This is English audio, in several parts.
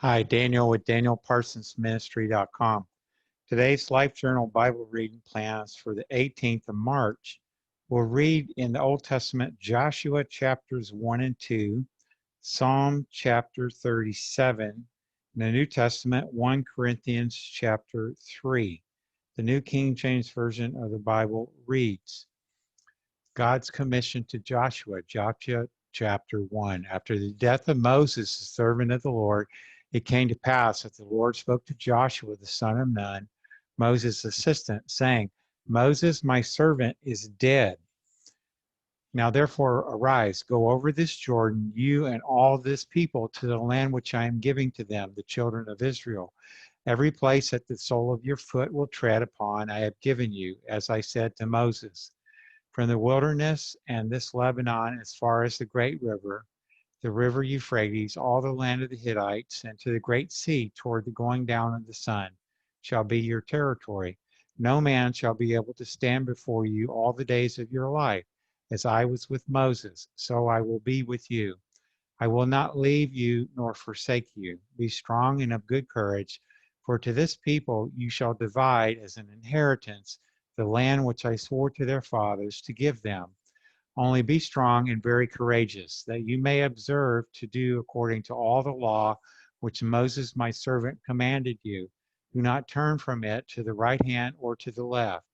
Hi, Daniel with DanielParsonsMinistry.com. Today's Life Journal Bible reading plans for the 18th of March. We'll read in the Old Testament Joshua chapters 1 and 2, Psalm chapter 37, in the New Testament 1 Corinthians chapter 3. The New King James Version of the Bible reads, God's commission to Joshua, Joshua chapter 1. After the death of Moses, the servant of the Lord, it came to pass that the Lord spoke to Joshua, the son of Nun, Moses' assistant, saying, Moses, my servant, is dead. Now therefore arise, go over this Jordan, you and all this people, to the land which I am giving to them, the children of Israel. Every place that the sole of your foot will tread upon, I have given you, as I said to Moses. From the wilderness and this Lebanon as far as the great river, the river Euphrates, all the land of the Hittites, and to the great sea toward the going down of the sun, shall be your territory. No man shall be able to stand before you all the days of your life. As I was with Moses, so I will be with you. I will not leave you nor forsake you. Be strong and of good courage, for to this people you shall divide as an inheritance the land which I swore to their fathers to give them. Only be strong and very courageous, that you may observe to do according to all the law which Moses my servant commanded you. Do not turn from it to the right hand or to the left,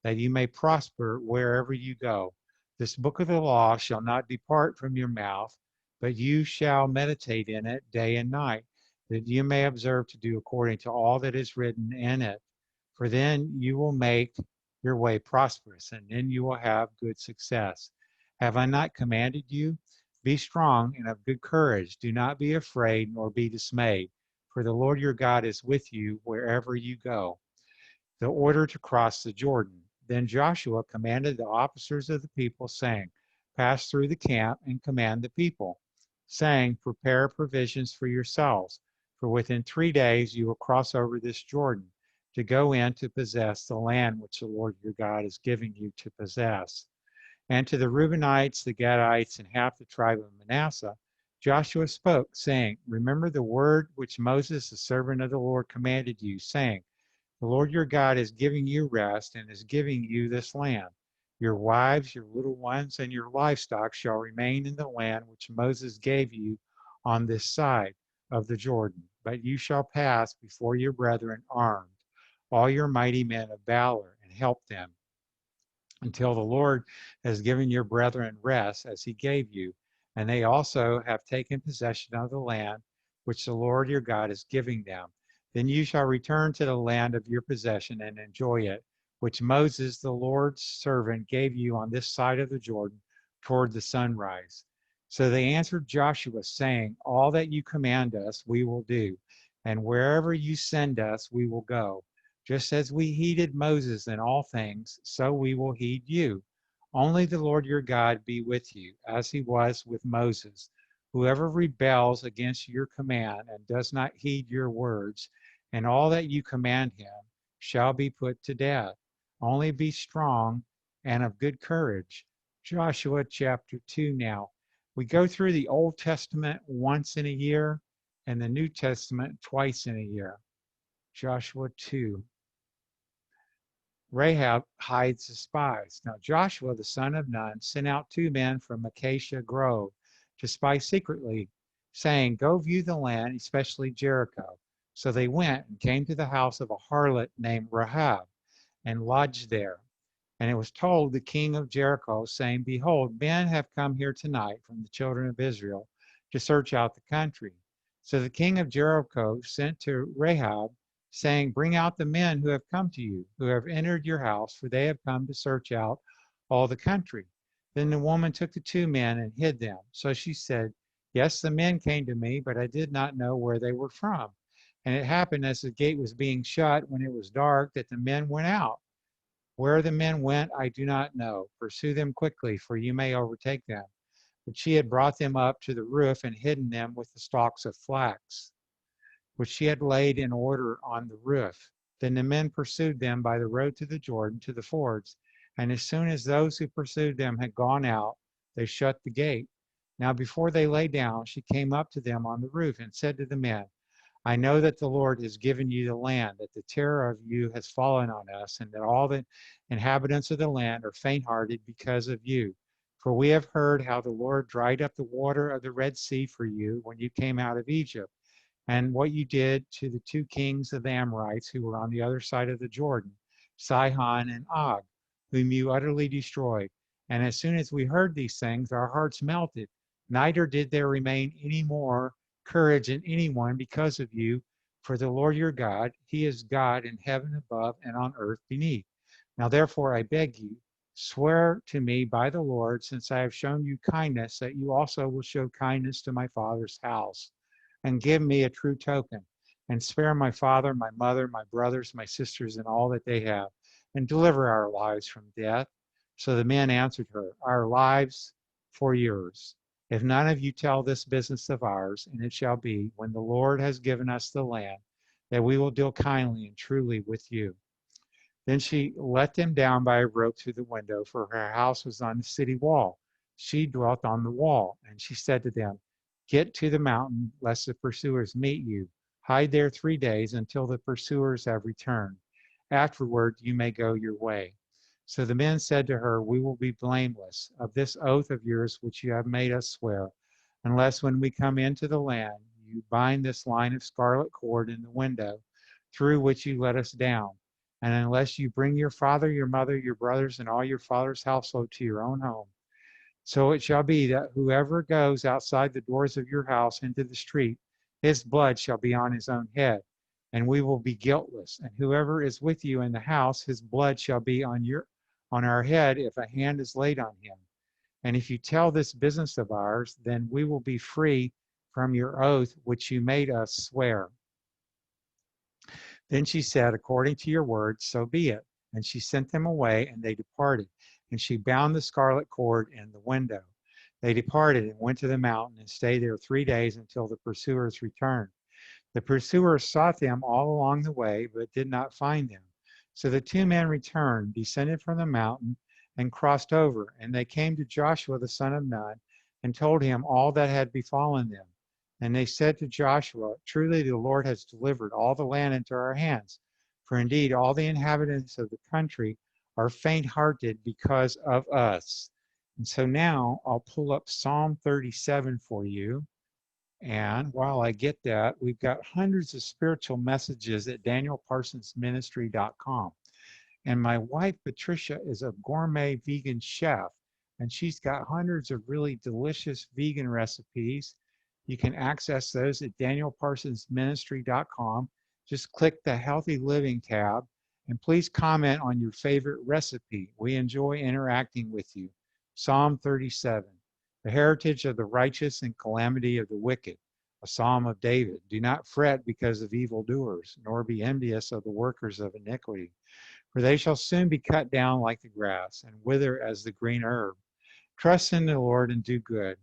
that you may prosper wherever you go. This book of the law shall not depart from your mouth, but you shall meditate in it day and night, that you may observe to do according to all that is written in it. For then you will make your way prosperous, and then you will have good success. Have I not commanded you? Be strong and of good courage. Do not be afraid nor be dismayed, for the Lord your God is with you wherever you go. The order to cross the Jordan. Then Joshua commanded the officers of the people, saying, Pass through the camp and command the people, saying, Prepare provisions for yourselves, for within 3 days you will cross over this Jordan, to go in to possess the land which the Lord your God is giving you to possess. And to the Reubenites, the Gadites, and half the tribe of Manasseh, Joshua spoke, saying, Remember the word which Moses, the servant of the Lord, commanded you, saying, The Lord your God is giving you rest and is giving you this land. Your wives, your little ones, and your livestock shall remain in the land which Moses gave you on this side of the Jordan. But you shall pass before your brethren armed, all your mighty men of valor, and help them until the Lord has given your brethren rest as he gave you, and they also have taken possession of the land which the Lord your God is giving them. Then you shall return to the land of your possession and enjoy it, which Moses, the Lord's servant, gave you on this side of the Jordan toward the sunrise. So they answered Joshua, saying, All that you command us, we will do, and wherever you send us, we will go. Just as we heeded Moses in all things, so we will heed you. Only the Lord your God be with you, as he was with Moses. Whoever rebels against your command and does not heed your words, and all that you command him, shall be put to death. Only be strong and of good courage. Joshua chapter 2 now. We go through the Old Testament once in a year and the New Testament twice in a year. Joshua 2. Rahab hides the spies. Now Joshua, the son of Nun, sent out 2 men from Acacia Grove to spy secretly, saying, Go view the land, especially Jericho. So they went and came to the house of a harlot named Rahab and lodged there. And it was told the king of Jericho, saying, Behold, men have come here tonight from the children of Israel to search out the country. So the king of Jericho sent to Rahab, saying, Bring out the men who have come to you, who have entered your house, for they have come to search out all the country. Then the woman took the 2 men and hid them. So she said, Yes, the men came to me, but I did not know where they were from. And it happened as the gate was being shut, when it was dark, that the men went out. Where the men went, I do not know. Pursue them quickly, for you may overtake them. But she had brought them up to the roof and hidden them with the stalks of flax, which she had laid in order on the roof. Then the men pursued them by the road to the Jordan, to the fords. And as soon as those who pursued them had gone out, they shut the gate. Now before they lay down, she came up to them on the roof and said to the men, I know that the Lord has given you the land, that the terror of you has fallen on us, and that all the inhabitants of the land are faint-hearted because of you. For we have heard how the Lord dried up the water of the Red Sea for you when you came out of Egypt, and what you did to the two kings of the Amorites who were on the other side of the Jordan, Sihon and Og, whom you utterly destroyed. And as soon as we heard these things, our hearts melted. Neither did there remain any more courage in anyone because of you. For the Lord your God, he is God in heaven above and on earth beneath. Now therefore I beg you, swear to me by the Lord, since I have shown you kindness, that you also will show kindness to my father's house, and give me a true token, and spare my father, my mother, my brothers, my sisters, and all that they have, and deliver our lives from death. So the men answered her, our lives for yours. If none of you tell this business of ours, and it shall be, when the Lord has given us the land, that we will deal kindly and truly with you. Then she let them down by a rope through the window, for her house was on the city wall. She dwelt on the wall, and she said to them, get to the mountain, lest the pursuers meet you. Hide there 3 days until the pursuers have returned. Afterward, you may go your way. So the men said to her, we will be blameless of this oath of yours which you have made us swear, unless when we come into the land, you bind this line of scarlet cord in the window through which you let us down. And unless you bring your father, your mother, your brothers, and all your father's household to your own home. So it shall be that whoever goes outside the doors of your house into the street, his blood shall be on his own head, and we will be guiltless. And whoever is with you in the house, his blood shall be on our head if a hand is laid on him. And if you tell this business of ours, then we will be free from your oath which you made us swear. Then she said, according to your word, so be it. And she sent them away, and they departed. And she bound the scarlet cord in the window. They departed and went to the mountain and stayed there 3 days until the pursuers returned. The pursuers sought them all along the way, but did not find them. So the two men returned, descended from the mountain, and crossed over. And they came to Joshua the son of Nun, and told him all that had befallen them. And they said to Joshua, truly the Lord has delivered all the land into our hands. For indeed all the inhabitants of the country are faint-hearted because of us. And so now I'll pull up Psalm 37 for you. And while I get that, we've got hundreds of spiritual messages at danielparsonsministry.com. And my wife, Patricia, is a gourmet vegan chef, and she's got hundreds of really delicious vegan recipes. You can access those at danielparsonsministry.com. Just click the Healthy Living tab, and please comment on your favorite recipe. We enjoy interacting with you. Psalm 37, the heritage of the righteous and calamity of the wicked, a psalm of David. Do not fret because of evildoers, nor be envious of the workers of iniquity, for they shall soon be cut down like the grass and wither as the green herb. Trust in the Lord and do good.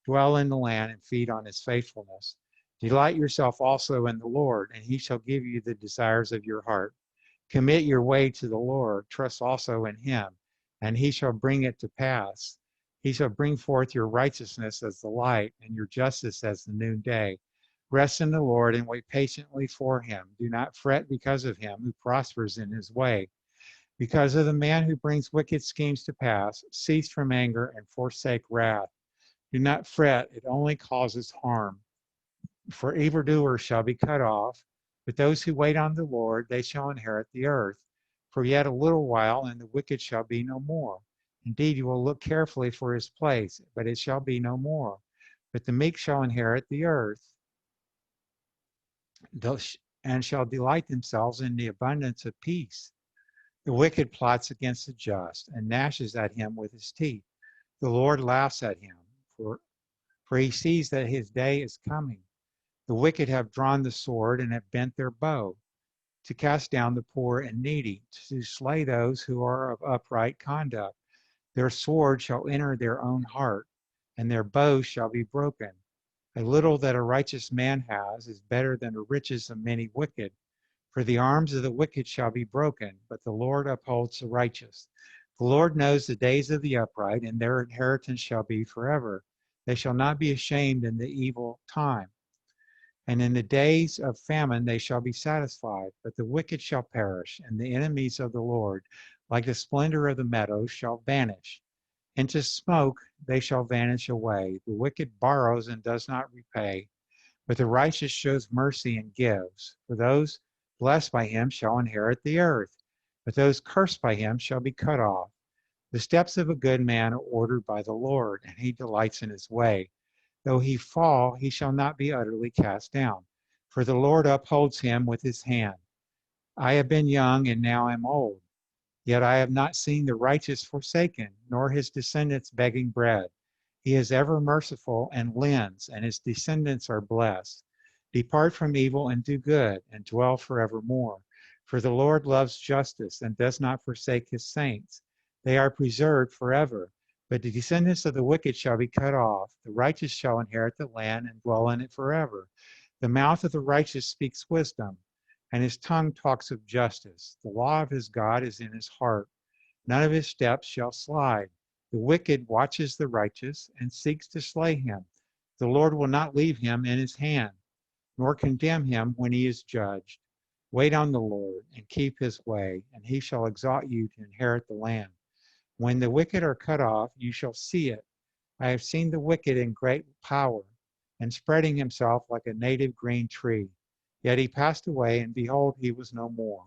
Dwell in the land and feed on his faithfulness. Delight yourself also in the Lord, and he shall give you the desires of your heart. Commit your way to the Lord. Trust also in him, and he shall bring it to pass. He shall bring forth your righteousness as the light and your justice as the noonday. Rest in the Lord and wait patiently for him. Do not fret because of him who prospers in his way. Because of the man who brings wicked schemes to pass, cease from anger and forsake wrath. Do not fret, it only causes harm. For evildoers shall be cut off, but those who wait on the Lord, they shall inherit the earth. For yet a little while, and the wicked shall be no more. Indeed, you will look carefully for his place, but it shall be no more. But the meek shall inherit the earth, and shall delight themselves in the abundance of peace. The wicked plots against the just, and gnashes at him with his teeth. The Lord laughs at him, for he sees that his day is coming. The wicked have drawn the sword and have bent their bow, to cast down the poor and needy, to slay those who are of upright conduct. Their sword shall enter their own heart, and their bow shall be broken. A little that a righteous man has is better than the riches of many wicked. For the arms of the wicked shall be broken, but the Lord upholds the righteous. The Lord knows the days of the upright, and their inheritance shall be forever. They shall not be ashamed in the evil time. And in the days of famine they shall be satisfied, but the wicked shall perish, and the enemies of the Lord, like the splendor of the meadows, shall vanish. Into smoke they shall vanish away. The wicked borrows and does not repay, but the righteous shows mercy and gives. For those blessed by him shall inherit the earth, but those cursed by him shall be cut off. The steps of a good man are ordered by the Lord, and he delights in his way. Though he fall, he shall not be utterly cast down, for the Lord upholds him with his hand. I have been young, and now am old, yet I have not seen the righteous forsaken, nor his descendants begging bread. He is ever merciful and lends, and his descendants are blessed. Depart from evil and do good, and dwell forevermore. For the Lord loves justice and does not forsake his saints. They are preserved forever. But the descendants of the wicked shall be cut off. The righteous shall inherit the land and dwell in it forever. The mouth of the righteous speaks wisdom, and his tongue talks of justice. The law of his God is in his heart. None of his steps shall slide. The wicked watches the righteous and seeks to slay him. The Lord will not leave him in his hand, nor condemn him when he is judged. Wait on the Lord and keep his way, and he shall exalt you to inherit the land. When the wicked are cut off, you shall see it. I have seen the wicked in great power, and spreading himself like a native green tree. Yet he passed away, and behold, he was no more.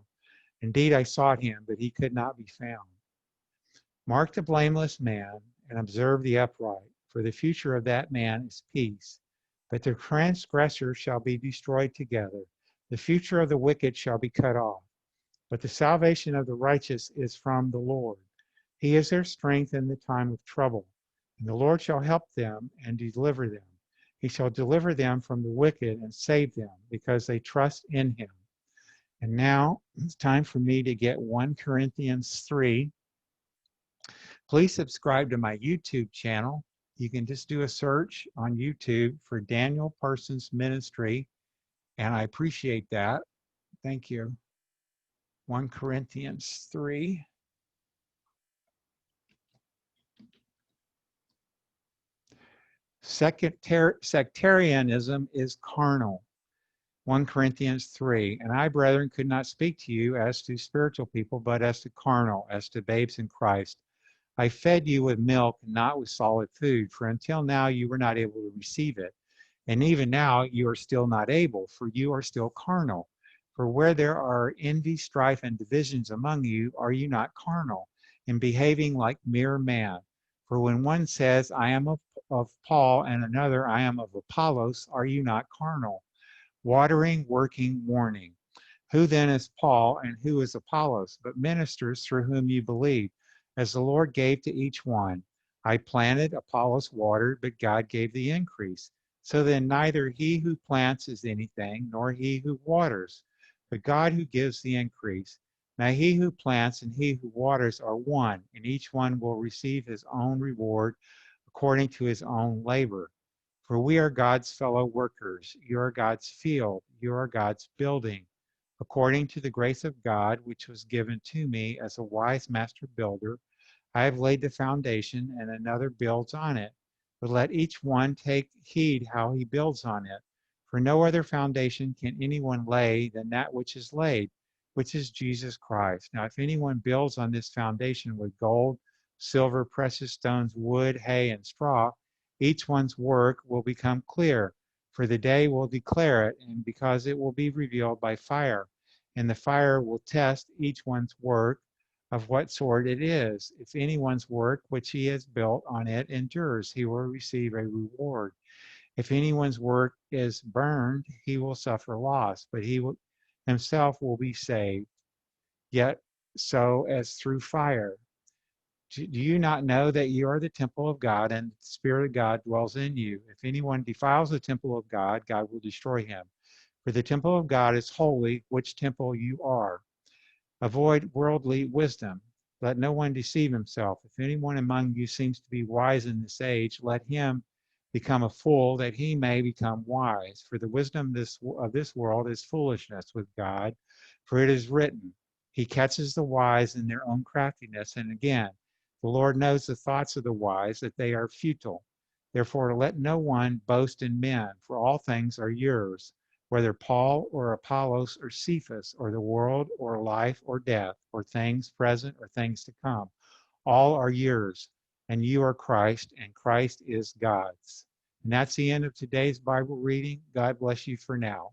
Indeed, I sought him, but he could not be found. Mark the blameless man, and observe the upright, for the future of that man is peace. But the transgressors shall be destroyed together. The future of the wicked shall be cut off. But the salvation of the righteous is from the Lord. He is their strength in the time of trouble. And the Lord shall help them and deliver them. He shall deliver them from the wicked and save them, because they trust in him. And now it's time for me to get 1 Corinthians 3. Please subscribe to my YouTube channel. You can just do a search on YouTube for Daniel Parsons Ministry, and I appreciate that. Thank you. 1 Corinthians 3. Sectarianism is carnal. 1 Corinthians 3. And I, brethren, could not speak to you as to spiritual people, but as to carnal, as to babes in Christ. I fed you with milk, not with solid food, for until now you were not able to receive it. And even now you are still not able, for you are still carnal. For where there are envy, strife, and divisions among you, are you not carnal, and behaving like mere man? For when one says, I am of Paul, and another, I am of Apollos, are you not carnal? Watering, working, warning. Who then is Paul, and who is Apollos, but ministers through whom you believe, as the Lord gave to each one? I planted, Apollos watered, but God gave the increase. So then neither he who plants is anything, nor he who waters, but God who gives the increase. Now he who plants and he who waters are one, and each one will receive his own reward according to his own labor. For we are God's fellow workers. You are God's field. You are God's building. According to the grace of God, which was given to me as a wise master builder, I have laid the foundation, and another builds on it. But let each one take heed how he builds on it. For no other foundation can anyone lay than that which is laid, which is Jesus Christ. Now, if anyone builds on this foundation with gold, silver, precious stones, wood, hay, and straw, each one's work will become clear, for the day will declare it, and because it will be revealed by fire. And the fire will test each one's work of what sort it is. If anyone's work which he has built on it endures, he will receive a reward. If anyone's work is burned, he will suffer loss, but he himself will be saved, yet so as through fire. Do you not know that you are the temple of God, and the Spirit of God dwells in you? If anyone defiles the temple of God, God will destroy him. For the temple of God is holy, which temple you are. Avoid worldly wisdom. Let no one deceive himself. If anyone among you seems to be wise in this age, let him become a fool, that he may become wise. For the wisdom of this world is foolishness with God. For it is written, he catches the wise in their own craftiness. And again, the Lord knows the thoughts of the wise, that they are futile. Therefore, let no one boast in men, for all things are yours. whether Paul or Apollos or Cephas or the world or life or death or things present or things to come. All are yours, and you are Christ, and Christ is God's. And that's the end of today's Bible reading. God bless you for now.